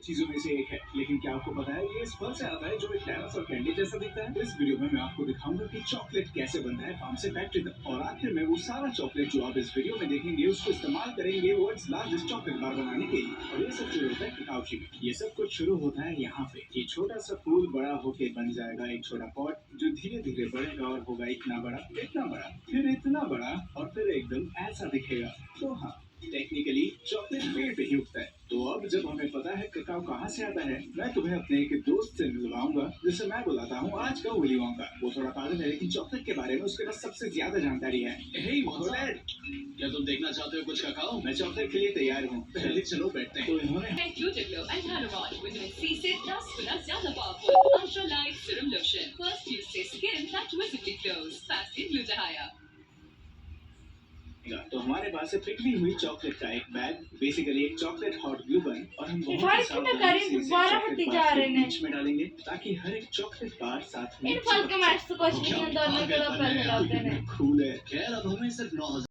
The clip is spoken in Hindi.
चीजों में से एक है, लेकिन क्या आपको पता है ये इस फल से आता है जो एक डायनासोर कैंडी जैसा दिखता है। इस वीडियो में मैं आपको दिखाऊंगा कि चॉकलेट कैसे बनता है फार्म से फैक्ट्री तक, और आखिर में वो सारा चॉकलेट जो आप इस वीडियो में देखेंगे उसको इस्तेमाल करेंगे वर्ल्ड्स लार्जेस्ट चॉकलेट बार बनाने के लिए। और ये सब शुरू होता है ककाओची में। ये सब कुछ शुरू होता है यहाँ पे। ये छोटा सा फूल बड़ा होके बन जाएगा एक छोटा पॉट, जो धीरे धीरे बढ़ेगा और होगा इतना बड़ा, फिर इतना बड़ा, और फिर एकदम ऐसा दिखेगा। तो हाँ, टेक्निकली चॉकलेट पेड़ पे ही उगता है। तो अब जब हमें पता है ककाओ कहाँ से आता है, मैं तुम्हें अपने एक दोस्त से मिलवाऊंगा जिसे मैं बुलाता हूँ आज का विली वोंका। वो थोड़ा पागल है लेकिन चॉकलेट के बारे में उसके पास सबसे ज्यादा जानकारी है। हे मोहम्मद, क्या तुम देखना चाहते हो कुछ ककाओ? मैं चॉकलेट के लिए तैयार हूँ, पहले चलो बैठते हैं। तो इन्होंने Cuticlo and Hyaluron vitamin C से 10 गुना ज्यादा powerful ultra light serum lotion first use से skin that visibly glows fast in glutathione। तो हमारे पास है पिघली हुई चॉकलेट का एक बैग, बेसिकली एक चॉकलेट हॉट ग्लू गन, और हम बहुत बीच में डालेंगे ताकि हर एक चॉकलेट बार साथ में इन फल के मैच तो कुछ नहीं दोनों के पहले लाते हैं। कूल है। खैर अब हमें सिर्फ 9,000